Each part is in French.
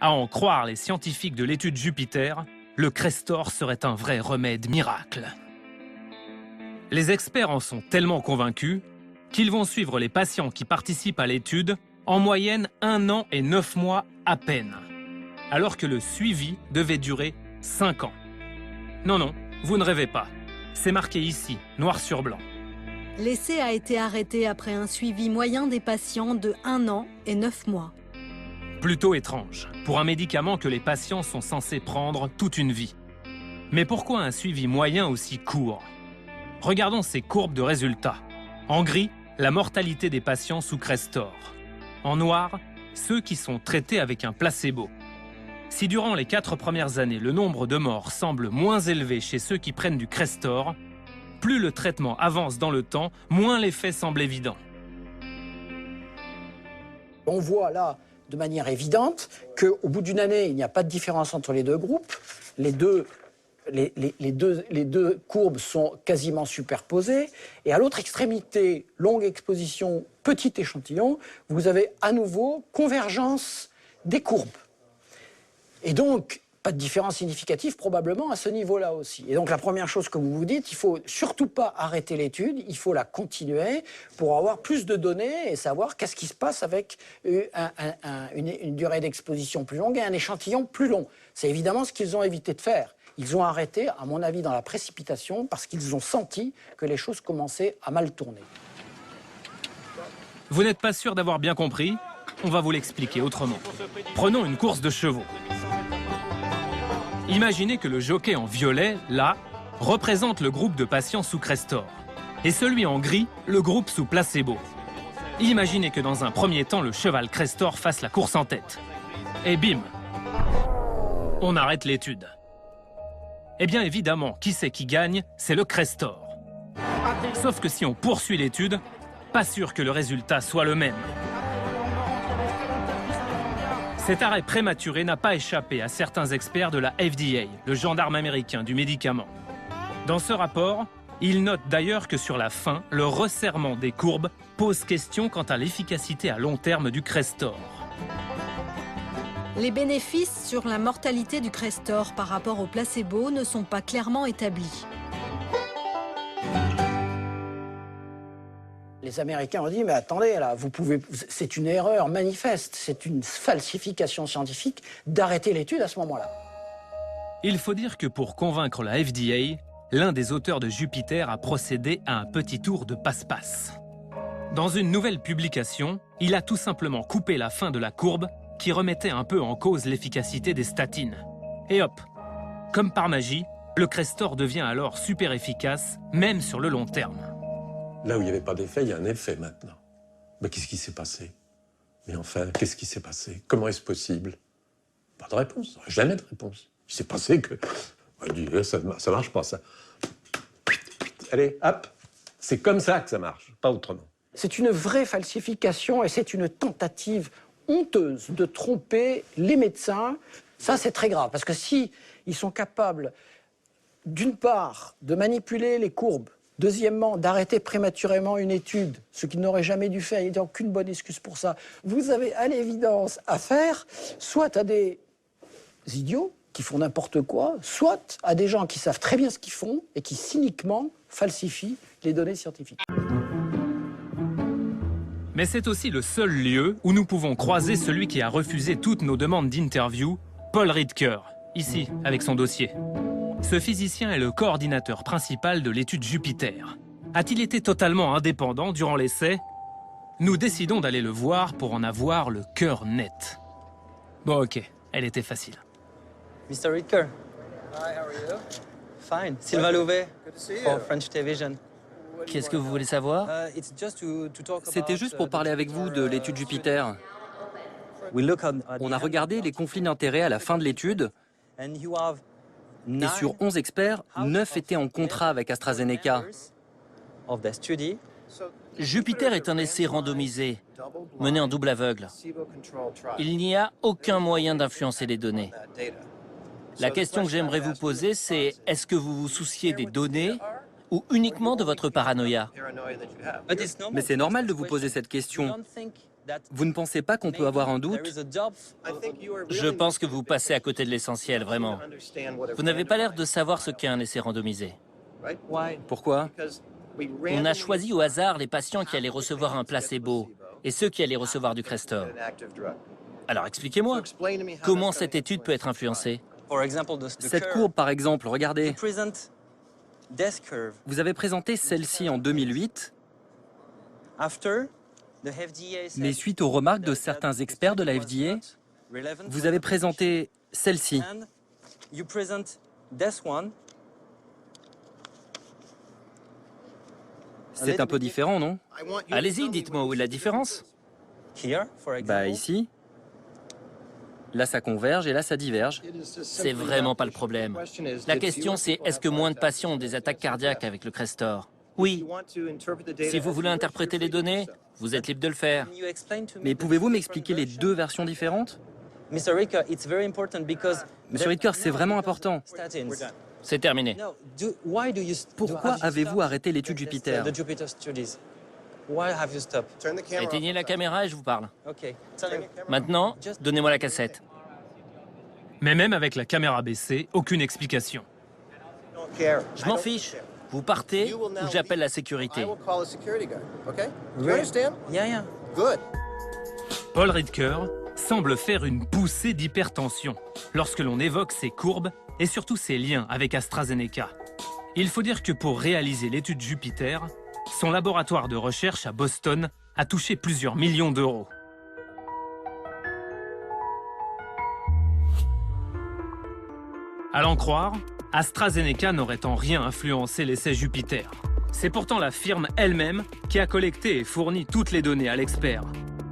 À en croire les scientifiques de l'étude Jupiter, le Crestor serait un vrai remède miracle. Les experts en sont tellement convaincus qu'ils vont suivre les patients qui participent à l'étude en moyenne 1 an et 9 mois à peine, alors que le suivi devait durer 5 ans. Non, non, vous ne rêvez pas. C'est marqué ici, noir sur blanc. L'essai a été arrêté après un suivi moyen des patients de 1 an et 9 mois. Plutôt étrange, pour un médicament que les patients sont censés prendre toute une vie. Mais pourquoi un suivi moyen aussi court? Regardons ces courbes de résultats. En gris, la mortalité des patients sous Crestor. En noir, ceux qui sont traités avec un placebo. Si durant les 4 premières années, le nombre de morts semble moins élevé chez ceux qui prennent du Crestor, plus le traitement avance dans le temps, moins l'effet semble évident. On voit là, de manière évidente, qu'au bout d'une année, il n'y a pas de différence entre les deux groupes. Les deux courbes sont quasiment superposées. Et à l'autre extrémité, longue exposition, petit échantillon, vous avez à nouveau convergence des courbes. Et donc, pas de différence significative probablement à ce niveau-là aussi. Et donc la première chose que vous vous dites, il ne faut surtout pas arrêter l'étude, il faut la continuer pour avoir plus de données et savoir qu'est-ce qui se passe avec une durée d'exposition plus longue et un échantillon plus long. C'est évidemment ce qu'ils ont évité de faire. Ils ont arrêté, à mon avis, dans la précipitation parce qu'ils ont senti que les choses commençaient à mal tourner. Vous n'êtes pas sûr d'avoir bien compris? On va vous l'expliquer autrement. Prenons une course de chevaux. Imaginez que le jockey en violet, là, représente le groupe de patients sous Crestor. Et celui en gris, le groupe sous placebo. Imaginez que dans un premier temps, le cheval Crestor fasse la course en tête. Et bim! On arrête l'étude. Eh bien évidemment, qui c'est qui gagne? C'est le Crestor. Sauf que si on poursuit l'étude, pas sûr que le résultat soit le même. Cet arrêt prématuré n'a pas échappé à certains experts de la FDA, le gendarme américain du médicament. Dans ce rapport, il note d'ailleurs que sur la fin, le resserrement des courbes pose question quant à l'efficacité à long terme du Crestor. Les bénéfices sur la mortalité du Crestor par rapport au placebo ne sont pas clairement établis. Les Américains ont dit, mais attendez, là, c'est une erreur manifeste, c'est une falsification scientifique d'arrêter l'étude à ce moment-là. Il faut dire que pour convaincre la FDA, l'un des auteurs de Jupiter a procédé à un petit tour de passe-passe. Dans une nouvelle publication, il a tout simplement coupé la fin de la courbe qui remettait un peu en cause l'efficacité des statines. Et hop, comme par magie, le Crestor devient alors super efficace, même sur le long terme. Là où il n'y avait pas d'effet, il y a un effet maintenant. Mais qu'est-ce qui s'est passé? Mais enfin, qu'est-ce qui s'est passé? Comment est-ce possible? Pas de réponse, jamais de réponse. Il s'est passé que... On dit, ça marche pas, ça. Allez, hop, c'est comme ça que ça marche, pas autrement. C'est une vraie falsification et c'est une tentative honteuse de tromper les médecins. Ça, c'est très grave, parce que si ils sont capables, d'une part, de manipuler les courbes, deuxièmement, d'arrêter prématurément une étude, ce qu'ils n'auraient jamais dû faire, il n'y a aucune bonne excuse pour ça. Vous avez à l'évidence affaire soit à des idiots qui font n'importe quoi, soit à des gens qui savent très bien ce qu'ils font et qui cyniquement falsifient les données scientifiques. Mais c'est aussi le seul lieu où nous pouvons croiser celui qui a refusé toutes nos demandes d'interview, Paul Ridker, ici, avec son dossier. Ce physicien est le coordinateur principal de l'étude Jupiter. A-t-il été totalement indépendant durant l'essai? Nous décidons d'aller le voir pour en avoir le cœur net. Bon, ok, elle était facile. Mr. Ridker. Hi, how are you? Fine. Sylvain Louvet Good to see you. for French Television. Qu'est-ce que vous voulez savoir? C'était juste pour parler avec vous de l'étude Jupiter. On a regardé les conflits d'intérêts à la fin de l'étude, et sur 11 experts, 9 étaient en contrat avec AstraZeneca. Jupiter est un essai randomisé, mené en double aveugle. Il n'y a aucun moyen d'influencer les données. La question que j'aimerais vous poser, c'est est-ce que vous vous souciez des données ou uniquement de votre paranoïa? Mais c'est normal de vous poser cette question. Vous ne pensez pas qu'on peut avoir un doute? Je pense que vous passez à côté de l'essentiel, vraiment. Vous n'avez pas l'air de savoir ce qu'est un essai randomisé. Pourquoi? On a choisi au hasard les patients qui allaient recevoir un placebo et ceux qui allaient recevoir du Crestor. Alors expliquez-moi, comment cette étude peut être influencée? Cette courbe, par exemple, regardez. Vous avez présenté celle-ci en 2008, mais suite aux remarques de certains experts de la FDA, vous avez présenté celle-ci. C'est un peu différent, non? Allez-y, dites-moi où est la différence. Bah ici. Là, ça converge et là, ça diverge. C'est vraiment pas le problème. La question, c'est est-ce que moins de patients ont des attaques cardiaques avec le Crestor? Oui. Si vous voulez interpréter les données, vous êtes libre de le faire. Mais pouvez-vous m'expliquer les deux versions différentes? Monsieur Ridker, c'est vraiment important. C'est terminé. Pourquoi avez-vous arrêté l'étude Jupiter? Éteignez la caméra et je vous parle. Maintenant, donnez-moi la cassette. Mais même avec la caméra baissée, aucune explication. Je m'en fiche. Vous partez ou j'appelle la sécurité. Paul Ridker semble faire une poussée d'hypertension lorsque l'on évoque ses courbes et surtout ses liens avec AstraZeneca. Il faut dire que pour réaliser l'étude Jupiter, son laboratoire de recherche à Boston a touché plusieurs millions d'euros. À l'en croire, AstraZeneca n'aurait en rien influencé l'essai Jupiter. C'est pourtant la firme elle-même qui a collecté et fourni toutes les données à l'expert.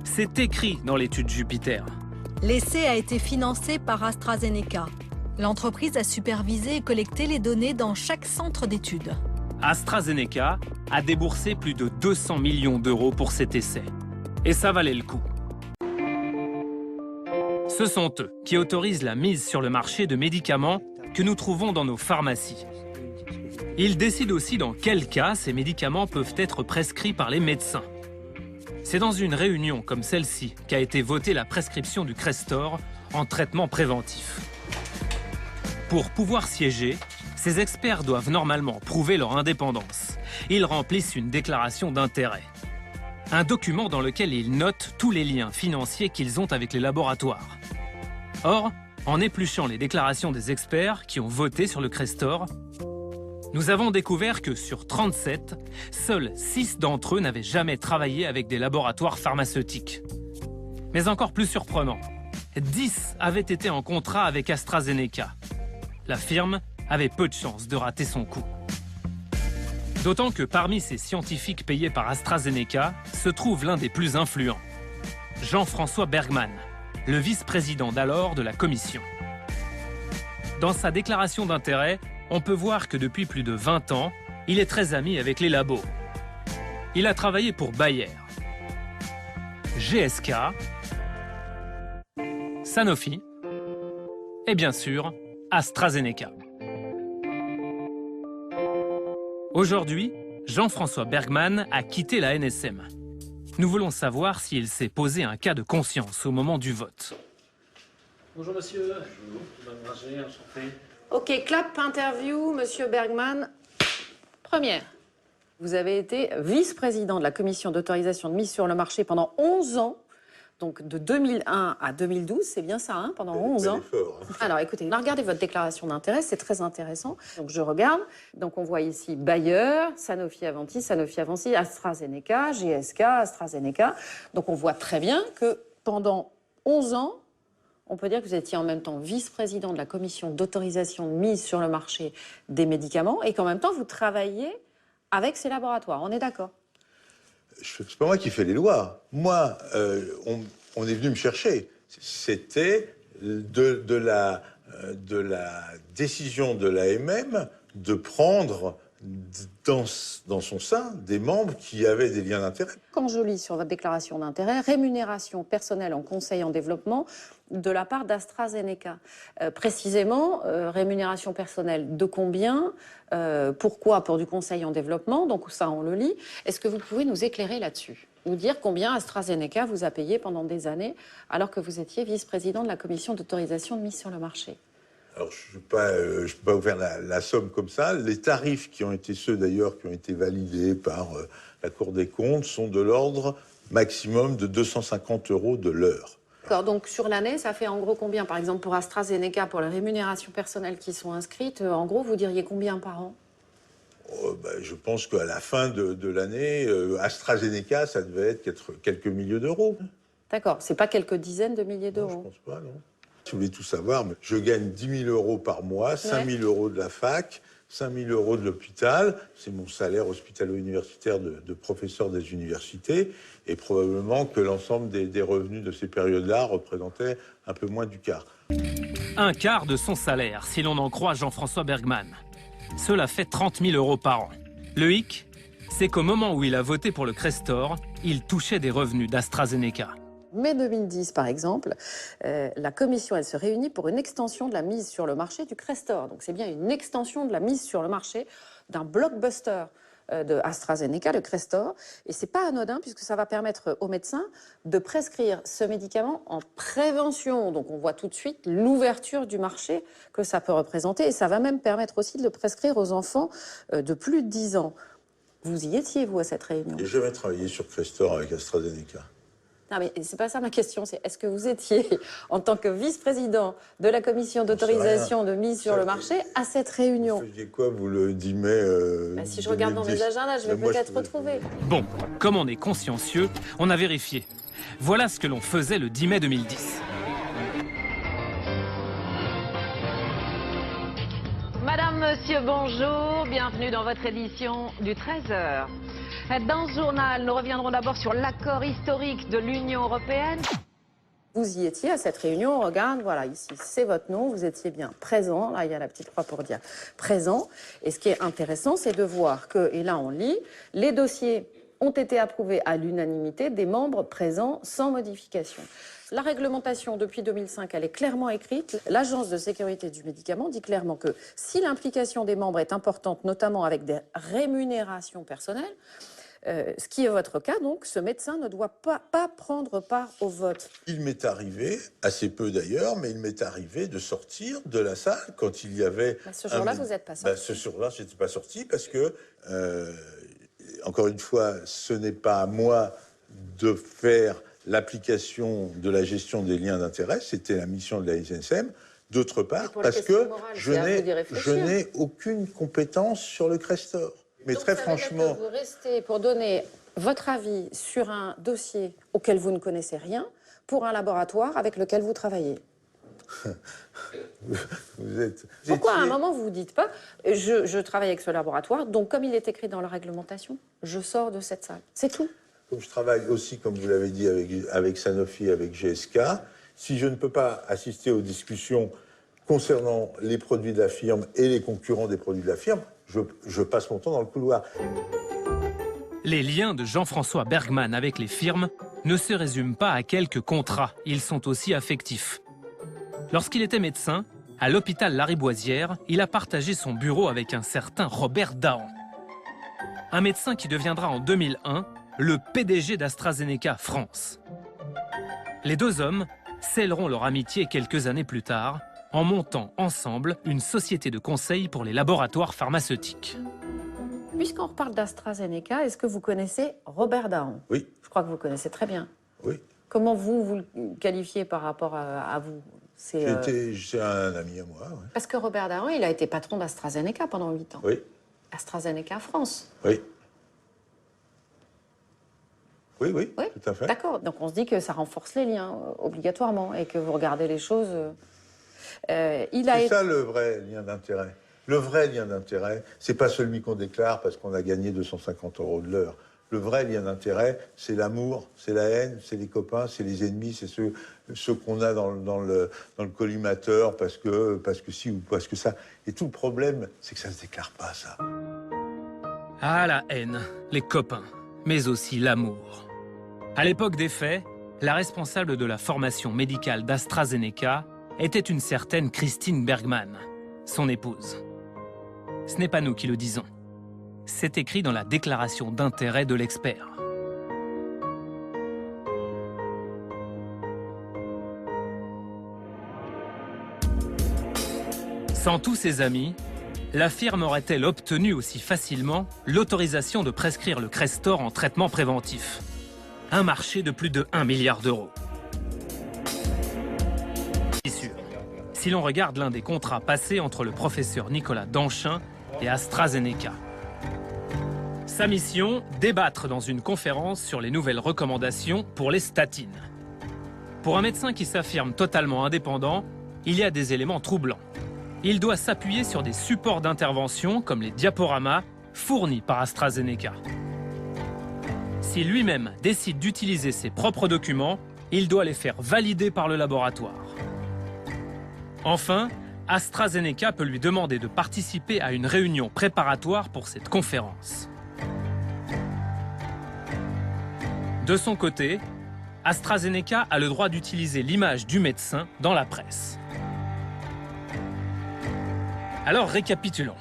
C'est écrit dans l'étude Jupiter. L'essai a été financé par AstraZeneca. L'entreprise a supervisé et collecté les données dans chaque centre d'études. AstraZeneca a déboursé plus de 200 millions d'euros pour cet essai. Et ça valait le coup. Ce sont eux qui autorisent la mise sur le marché de médicaments que nous trouvons dans nos pharmacies. Ils décident aussi dans quel cas ces médicaments peuvent être prescrits par les médecins. C'est dans une réunion comme celle-ci qu'a été votée la prescription du Crestor en traitement préventif. Pour pouvoir siéger, ces experts doivent normalement prouver leur indépendance. Ils remplissent une déclaration d'intérêt. Un document dans lequel ils notent tous les liens financiers qu'ils ont avec les laboratoires. Or, en épluchant les déclarations des experts qui ont voté sur le Crestor, nous avons découvert que sur 37, seuls 6 d'entre eux n'avaient jamais travaillé avec des laboratoires pharmaceutiques. Mais encore plus surprenant, 10 avaient été en contrat avec AstraZeneca. La firme avait peu de chances de rater son coup. D'autant que parmi ces scientifiques payés par AstraZeneca se trouve l'un des plus influents, Jean-François Bergmann, le vice-président d'alors de la commission. Dans sa déclaration d'intérêt, on peut voir que depuis plus de 20 ans, il est très ami avec les labos. Il a travaillé pour Bayer, GSK, Sanofi et bien sûr AstraZeneca. Aujourd'hui, Jean-François Bergmann a quitté la NSM. Nous voulons savoir s'il s'est posé un cas de conscience au moment du vote. Bonjour monsieur. Bonjour. Enchanté. Ok, clap, interview, monsieur Bergmann. Première, vous avez été vice-président de la commission d'autorisation de mise sur le marché pendant 11 ans, donc de 2001 à 2012, c'est bien ça, hein, pendant 11 ans. Alors écoutez, on a regardé votre déclaration d'intérêt, c'est très intéressant. Donc je regarde, donc on voit ici Bayer, Sanofi Aventis, AstraZeneca, GSK, AstraZeneca. Donc on voit très bien que pendant 11 ans, on peut dire que vous étiez en même temps vice-président de la commission d'autorisation de mise sur le marché des médicaments et qu'en même temps, vous travailliez avec ces laboratoires. On est d'accord? C'est pas moi qui fais les lois. Moi, on est venu me chercher. C'était de la décision de l'AMM de prendre dans son sein des membres qui avaient des liens d'intérêt. Quand je lis sur votre déclaration d'intérêt, rémunération personnelle en conseil en développement de la part d'AstraZeneca. Précisément, rémunération personnelle de combien? Pourquoi? Pour du conseil en développement, donc ça on le lit. Est-ce que vous pouvez nous éclairer là-dessus? nous dire combien AstraZeneca vous a payé pendant des années alors que vous étiez vice-président de la commission d'autorisation de mise sur le marché? Alors, je ne peux pas vous faire la somme comme ça. Les tarifs qui ont été ceux, d'ailleurs, qui ont été validés par la Cour des comptes sont de l'ordre maximum de 250 € de l'heure. D'accord, donc sur l'année, ça fait en gros combien? Par exemple, pour AstraZeneca, pour les rémunérations personnelles qui sont inscrites, en gros, vous diriez combien par an? Je pense qu'à la fin de l'année, AstraZeneca, ça devait être quelques milliers d'euros. D'accord, c'est pas quelques dizaines de milliers d'euros? Je pense pas, non. Si vous voulez tout savoir, je gagne 10 000 € par mois, 5 000 € de la fac, 5 000 € de l'hôpital. C'est mon salaire hospitalo-universitaire de professeur des universités. Et probablement que l'ensemble des revenus de ces périodes-là représentaient un peu moins du quart. Un quart de son salaire, si l'on en croit Jean-François Bergman. Cela fait 30 000 € par an. Le hic, c'est qu'au moment où il a voté pour le Crestor, il touchait des revenus d'AstraZeneca. Mai 2010, par exemple, la commission elle se réunit pour une extension de la mise sur le marché du Crestor. Donc c'est bien une extension de la mise sur le marché d'un blockbuster de AstraZeneca, le Crestor. Et c'est pas anodin puisque ça va permettre aux médecins de prescrire ce médicament en prévention. Donc on voit tout de suite l'ouverture du marché que ça peut représenter. Et ça va même permettre aussi de le prescrire aux enfants de plus de 10 ans. Vous y étiez, vous, à cette réunion? J'ai jamais travaillé sur Crestor avec AstraZeneca. Non, mais c'est pas ça ma question, c'est est-ce que vous étiez, en tant que vice-président de la commission d'autorisation de mise sur le marché, à cette réunion? Vous faisiez quoi, vous, le 10 mai Si je regarde dans mes agendas, je vais peut-être retrouver. Bon, comme on est consciencieux, on a vérifié. Voilà ce que l'on faisait le 10 mai 2010. Madame, monsieur, bonjour. Bienvenue dans votre édition du 13h. Dans ce journal, nous reviendrons d'abord sur l'accord historique de l'Union européenne. Vous y étiez à cette réunion, on regarde, voilà, ici, c'est votre nom, vous étiez bien présent. Là, il y a la petite croix pour dire présent. Et ce qui est intéressant, c'est de voir que, et là on lit, les dossiers ont été approuvés à l'unanimité des membres présents sans modification. La réglementation, depuis 2005, elle est clairement écrite. L'Agence de sécurité du médicament dit clairement que si l'implication des membres est importante, notamment avec des rémunérations personnelles, ce qui est votre cas, donc, ce médecin ne doit pas prendre part au vote. Il m'est arrivé, assez peu d'ailleurs, mais il m'est arrivé de sortir de la salle quand il y avait... Ce jour-là, vous n'êtes pas sorti. Ce jour-là, je n'étais pas sorti parce que, encore une fois, ce n'est pas à moi de faire l'application de la gestion des liens d'intérêt, c'était la mission de la SNCM. D'autre part, parce que je n'ai aucune compétence sur le Crestor. Mais donc, très ça veut franchement... dire que vous restez pour donner votre avis sur un dossier auquel vous ne connaissez rien pour un laboratoire avec lequel vous travaillez. Pourquoi à un moment vous ne vous dites pas je travaille avec ce laboratoire, donc comme il est écrit dans la réglementation, je sors de cette salle. C'est tout. Comme je travaille aussi, comme vous l'avez dit, avec Sanofi, avec GSK, si je ne peux pas assister aux discussions concernant les produits de la firme et les concurrents des produits de la firme, je passe mon temps dans le couloir. Les liens de Jean-François Bergman avec les firmes ne se résument pas à quelques contrats, ils sont aussi affectifs. Lorsqu'il était médecin, à l'hôpital Lariboisière, il a partagé son bureau avec un certain Robert Dahan. Un médecin qui deviendra en 2001 le PDG d'AstraZeneca France. Les deux hommes scelleront leur amitié quelques années plus tard en montant ensemble une société de conseil pour les laboratoires pharmaceutiques. Puisqu'on reparle d'AstraZeneca, est-ce que vous connaissez Robert Dahan? Oui. Je crois que vous connaissez très bien. Oui. Comment vous le qualifiez par rapport à vous? C'est un ami à moi. Ouais. Parce que Robert Dahan, il a été patron d'AstraZeneca pendant 8 ans. Oui. AstraZeneca France. Oui. Oui, tout à fait. D'accord, donc on se dit que ça renforce les liens, obligatoirement, et que vous regardez les choses... C'est ça le vrai lien d'intérêt. Le vrai lien d'intérêt, c'est pas celui qu'on déclare parce qu'on a gagné 250 € de l'heure. Le vrai lien d'intérêt, c'est l'amour, c'est la haine, c'est les copains, c'est les ennemis, c'est ceux qu'on a dans le collimateur parce que si ou parce que ça. Et tout le problème, c'est que ça se déclare pas, ça. Ah, la haine, les copains, mais aussi l'amour. À l'époque des faits, la responsable de la formation médicale d'AstraZeneca était une certaine Christine Bergman, son épouse. Ce n'est pas nous qui le disons. C'est écrit dans la déclaration d'intérêt de l'expert. Sans tous ses amis, la firme aurait-elle obtenu aussi facilement l'autorisation de prescrire le Crestor en traitement préventif? Un marché de plus de 1 milliard d'euros. Si l'on regarde l'un des contrats passés entre le professeur Nicolas Danchin et AstraZeneca. Sa mission, débattre dans une conférence sur les nouvelles recommandations pour les statines. Pour un médecin qui s'affirme totalement indépendant, il y a des éléments troublants. Il doit s'appuyer sur des supports d'intervention comme les diaporamas fournis par AstraZeneca. Si lui-même décide d'utiliser ses propres documents, il doit les faire valider par le laboratoire. Enfin, AstraZeneca peut lui demander de participer à une réunion préparatoire pour cette conférence. De son côté, AstraZeneca a le droit d'utiliser l'image du médecin dans la presse. Alors récapitulons.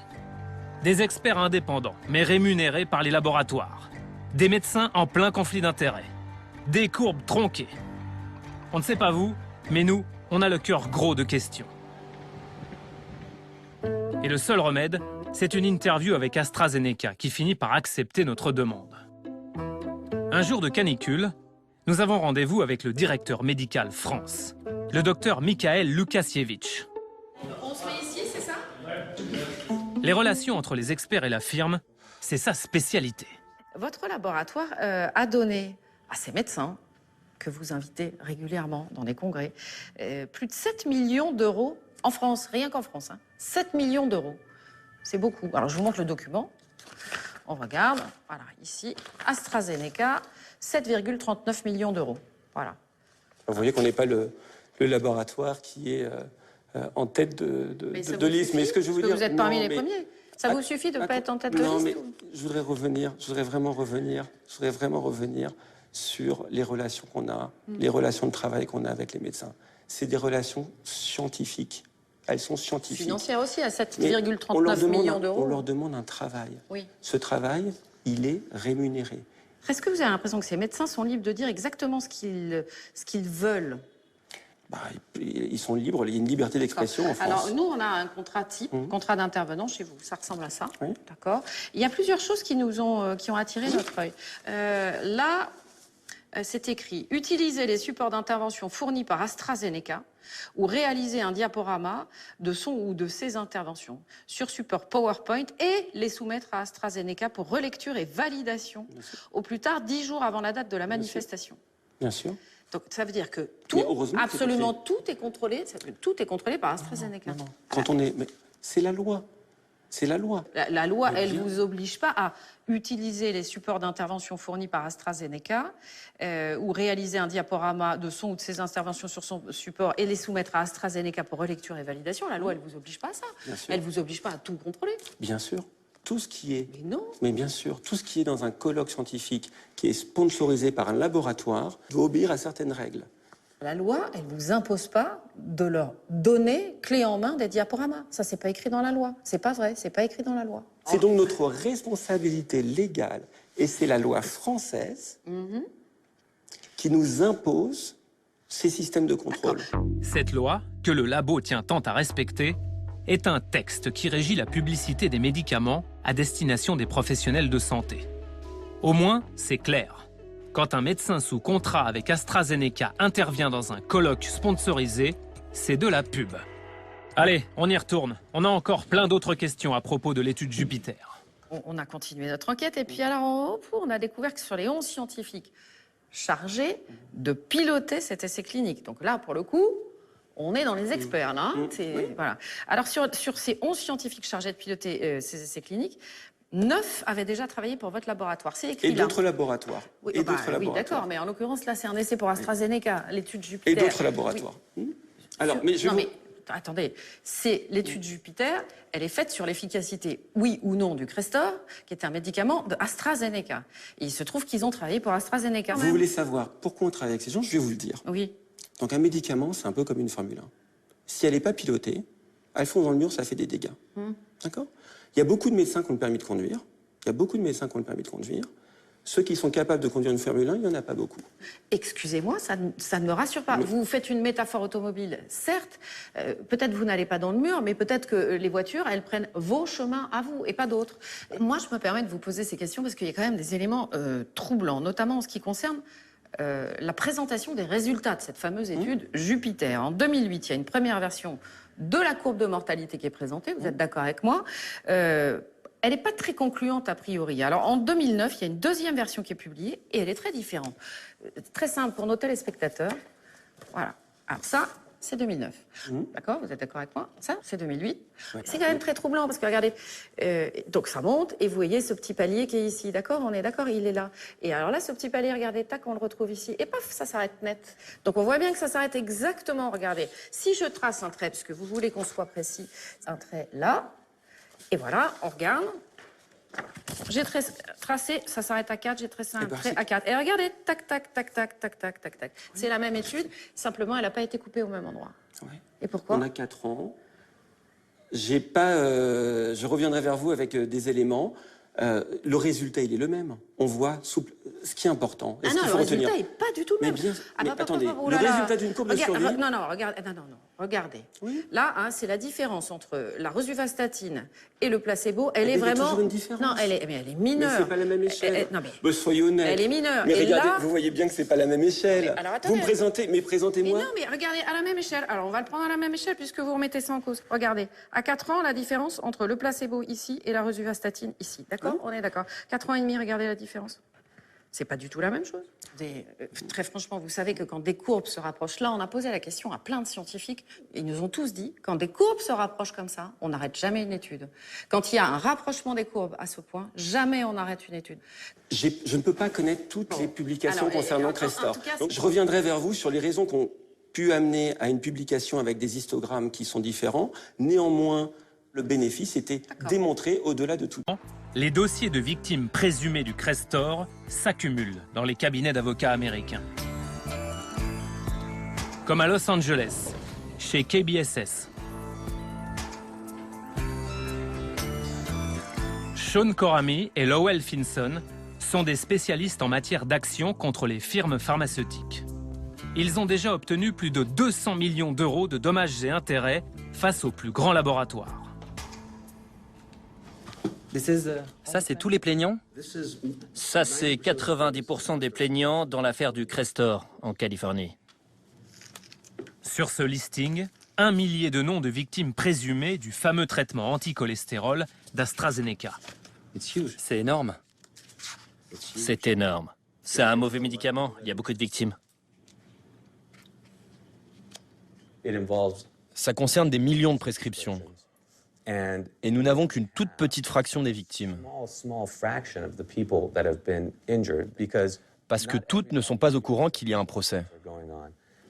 Des experts indépendants, mais rémunérés par les laboratoires. Des médecins en plein conflit d'intérêts. Des courbes tronquées. On ne sait pas vous, mais nous, on a le cœur gros de questions. Et le seul remède, c'est une interview avec AstraZeneca qui finit par accepter notre demande. Un jour de canicule, nous avons rendez-vous avec le directeur médical France, le docteur Mikhaël Lukasiewicz. On se met ici, c'est ça? Les relations entre les experts et la firme, c'est sa spécialité. Votre laboratoire a donné à ces médecins que vous invitez régulièrement dans des congrès plus de 7 millions d'euros en France, rien qu'en France. 7 millions d'euros. C'est beaucoup. Alors, je vous montre le document. On regarde. Voilà, ici, AstraZeneca, 7,39 millions d'euros. Voilà. Vous voyez qu'on n'est pas le laboratoire qui est en tête de liste. Mais ce que je veux dire, vous êtes parmi les premiers. Ça vous suffit de ne pas être en tête de liste? Non, mais je voudrais vraiment revenir sur les relations qu'on a, les relations de travail qu'on a avec les médecins. C'est des relations scientifiques. Elles sont scientifiques. Financières aussi, à 7,39 millions d'euros. On leur demande un travail. Oui. Ce travail, il est rémunéré. Est-ce que vous avez l'impression que ces médecins sont libres de dire exactement ce qu'ils veulent? Ils sont libres, il y a une liberté d'expression en France. Alors, nous, on a un contrat type, contrat d'intervenant chez vous. Ça ressemble à ça. Oui. D'accord. Il y a plusieurs choses qui ont attiré notre œil. Là, c'est écrit « Utiliser les supports d'intervention fournis par AstraZeneca ou réaliser un diaporama de son ou de ses interventions sur support PowerPoint et les soumettre à AstraZeneca pour relecture et validation au plus tard 10 jours avant la date de la manifestation. » Bien sûr. Donc, ça veut dire que tout, absolument tout est contrôlé par AstraZeneca. Non. Quand on est... Mais c'est la loi. C'est la loi. La loi, elle ne vous oblige pas à utiliser les supports d'intervention fournis par AstraZeneca ou réaliser un diaporama de son ou de ses interventions sur son support et les soumettre à AstraZeneca pour relecture et validation. La loi, elle ne vous oblige pas à ça. Elle ne vous oblige pas à tout contrôler. Bien sûr. Tout ce qui est... Mais non. Mais bien sûr, tout ce qui est dans un colloque scientifique qui est sponsorisé par un laboratoire doit obéir à certaines règles. La loi, elle ne vous impose pas de leur donner clé en main des diaporamas. Ça, c'est pas écrit dans la loi. C'est pas vrai, c'est pas écrit dans la loi. C'est donc notre responsabilité légale, et c'est la loi française qui nous impose ces systèmes de contrôle. Cette loi, que le labo tient tant à respecter, est un texte qui régit la publicité des médicaments à destination des professionnels de santé. Au moins, c'est clair. Quand un médecin sous contrat avec AstraZeneca intervient dans un colloque sponsorisé, c'est de la pub. Allez, on y retourne. On a encore plein d'autres questions à propos de l'étude Jupiter. On a continué notre enquête et puis alors en haut, on a découvert que sur les 11 scientifiques chargés de piloter cet essai clinique, donc là, pour le coup, on est dans les experts, là. Voilà. Alors, sur ces 11 scientifiques chargés de piloter ces essais cliniques, 9 avaient déjà travaillé pour votre laboratoire. C'est écrit là. Et d'autres laboratoires. Oui, oui, d'accord, mais en l'occurrence, là, c'est un essai pour AstraZeneca, l'étude Jupiter. Et d'autres laboratoires. Oui. Alors, attendez, c'est l'étude Jupiter, elle est faite sur l'efficacité, oui ou non, du Crestor, qui est un médicament de AstraZeneca. Et il se trouve qu'ils ont travaillé pour AstraZeneca. Vous voulez savoir pourquoi on travaille avec ces gens? Je vais vous le dire. Oui. Donc un médicament, c'est un peu comme une Formule 1. Si elle n'est pas pilotée, elle fonce dans le mur, ça fait des dégâts. D'accord? Il y a beaucoup de médecins qui ont le permis de conduire. Ceux qui sont capables de conduire une Formule 1, il n'y en a pas beaucoup. Excusez-moi, ça ne me rassure pas. Vous faites une métaphore automobile, certes. Peut-être vous n'allez pas dans le mur, mais peut-être que les voitures, elles prennent vos chemins à vous et pas d'autres. Moi, je me permets de vous poser ces questions parce qu'il y a quand même des éléments troublants, notamment en ce qui concerne la présentation des résultats de cette fameuse étude Jupiter. En 2008, il y a une première version de la courbe de mortalité qui est présentée. Vous êtes d'accord avec moi? Elle n'est pas très concluante a priori. Alors en 2009, il y a une deuxième version qui est publiée et elle est très différente. Très simple pour nos téléspectateurs. Voilà. Alors ça, c'est 2009. D'accord? Vous êtes d'accord avec moi? Ça, c'est 2008. Ouais. C'est quand même très troublant parce que regardez, donc ça monte et vous voyez ce petit palier qui est ici. D'accord? On est d'accord, il est là. Et alors là, ce petit palier, regardez, tac, on le retrouve ici. Et paf, ça s'arrête net. Donc on voit bien que ça s'arrête exactement. Regardez, si je trace un trait, parce que vous voulez qu'on soit précis, un trait là. Et voilà, on regarde. J'ai tracé, ça s'arrête à 4, j'ai tracé un trait à 4. Et regardez, tac, tac, tac, tac, tac, tac, tac, tac. C'est la même étude, simplement elle n'a pas été coupée au même endroit. Ouais. Et pourquoi? On a 4 ans. Je reviendrai vers vous avec des éléments. Le résultat, il est le même. On voit ce qui est important. Ah non, le résultat n'est pas du tout le même. Mais attendez, le résultat d'une courbe de survie... Regardez. Oui. Là, hein, c'est la différence entre la rosuvastatine et le placebo. Elle est vraiment... Il y a toujours une différence. Non, elle est mineure. Mais c'est pas la même échelle. Non, mais... soyez honnête. Elle est mineure. Mais et regardez, là... vous voyez bien que c'est pas la même échelle. Alors, attendez, vous me présentez, mais présentez-moi... Mais non, mais regardez, à la même échelle. Alors, on va le prendre à la même échelle puisque vous remettez ça en cause. Regardez, à 4 ans, la différence entre le placebo ici et la rosuvastatine ici. D'accord? On est d'accord. 4 ans et demi, regardez la différence. C'est pas du tout la même chose. Très franchement, vous savez que quand des courbes se rapprochent, là, on a posé la question à plein de scientifiques. Ils nous ont tous dit, quand des courbes se rapprochent comme ça, on n'arrête jamais une étude. Quand il y a un rapprochement des courbes à ce point, jamais on arrête une étude. Je ne peux pas connaître toutes les publications concernant Crestor. Donc, je reviendrai vers vous sur les raisons qui ont pu amener à une publication avec des histogrammes qui sont différents. Néanmoins, le bénéfice était démontré au-delà de tout. Les dossiers de victimes présumées du Crestor s'accumulent dans les cabinets d'avocats américains. Comme à Los Angeles, chez KBSS. Sean Corami et Lowell Finson sont des spécialistes en matière d'action contre les firmes pharmaceutiques. Ils ont déjà obtenu plus de 200 millions d'euros de dommages et intérêts face aux plus grands laboratoires. Ça, c'est tous les plaignants? Ça, c'est 90% des plaignants dans l'affaire du Crestor, en Californie. Sur ce listing, 1 millier de noms de victimes présumées du fameux traitement anti-cholestérol d'AstraZeneca. C'est énorme. C'est énorme. C'est un mauvais médicament, il y a beaucoup de victimes. Ça concerne des millions de prescriptions. Et nous n'avons qu'une toute petite fraction des victimes. Parce que toutes ne sont pas au courant qu'il y a un procès.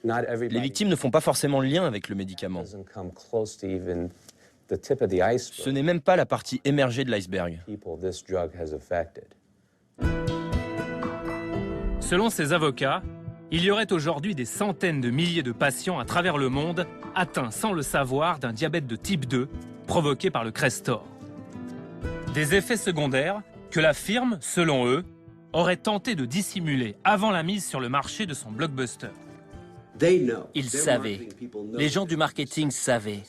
Les victimes ne font pas forcément le lien avec le médicament. Ce n'est même pas la partie émergée de l'iceberg. Selon ces avocats, il y aurait aujourd'hui des centaines de milliers de patients à travers le monde atteints sans le savoir d'un diabète de type 2 provoqué par le Crestor. Des effets secondaires que la firme, selon eux, aurait tenté de dissimuler avant la mise sur le marché de son blockbuster. Ils savaient. Les gens du marketing savaient.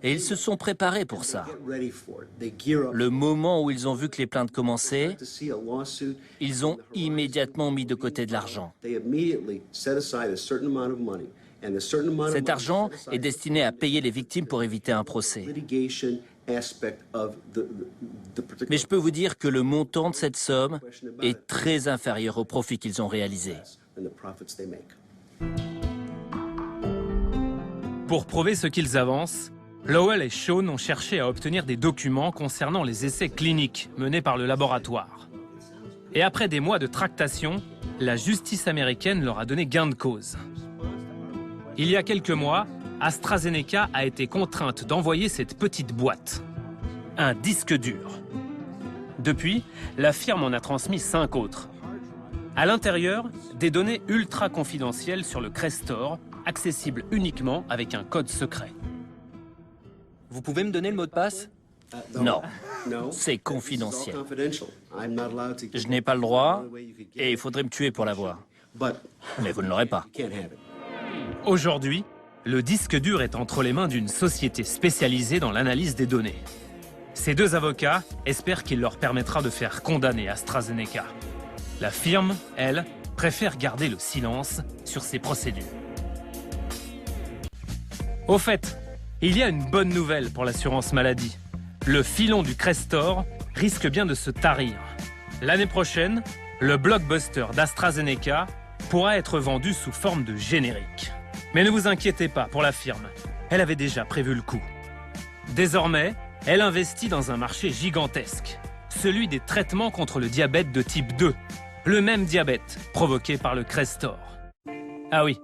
Et ils se sont préparés pour ça. Le moment où ils ont vu que les plaintes commençaient, ils ont immédiatement mis de côté de l'argent. Cet argent est destiné à payer les victimes pour éviter un procès. Mais je peux vous dire que le montant de cette somme est très inférieur au profit qu'ils ont réalisé. Pour prouver ce qu'ils avancent, Lowell et Sean ont cherché à obtenir des documents concernant les essais cliniques menés par le laboratoire. Et après des mois de tractation, la justice américaine leur a donné gain de cause. Il y a quelques mois, AstraZeneca a été contrainte d'envoyer cette petite boîte. Un disque dur. Depuis, la firme en a transmis 5 autres. À l'intérieur, des données ultra confidentielles sur le Crestor, accessibles uniquement avec un code secret. Vous pouvez me donner le mot de passe? Non, c'est confidentiel. Je n'ai pas le droit et il faudrait me tuer pour l'avoir. Mais vous ne l'aurez pas. Aujourd'hui, le disque dur est entre les mains d'une société spécialisée dans l'analyse des données. Ces deux avocats espèrent qu'il leur permettra de faire condamner AstraZeneca. La firme, elle, préfère garder le silence sur ces procédures. Au fait, il y a une bonne nouvelle pour l'assurance maladie. Le filon du Crestor risque bien de se tarir. L'année prochaine, le blockbuster d'AstraZeneca pourra être vendu sous forme de générique. Mais ne vous inquiétez pas pour la firme, elle avait déjà prévu le coup. Désormais, elle investit dans un marché gigantesque, celui des traitements contre le diabète de type 2, le même diabète provoqué par le Crestor. Ah oui,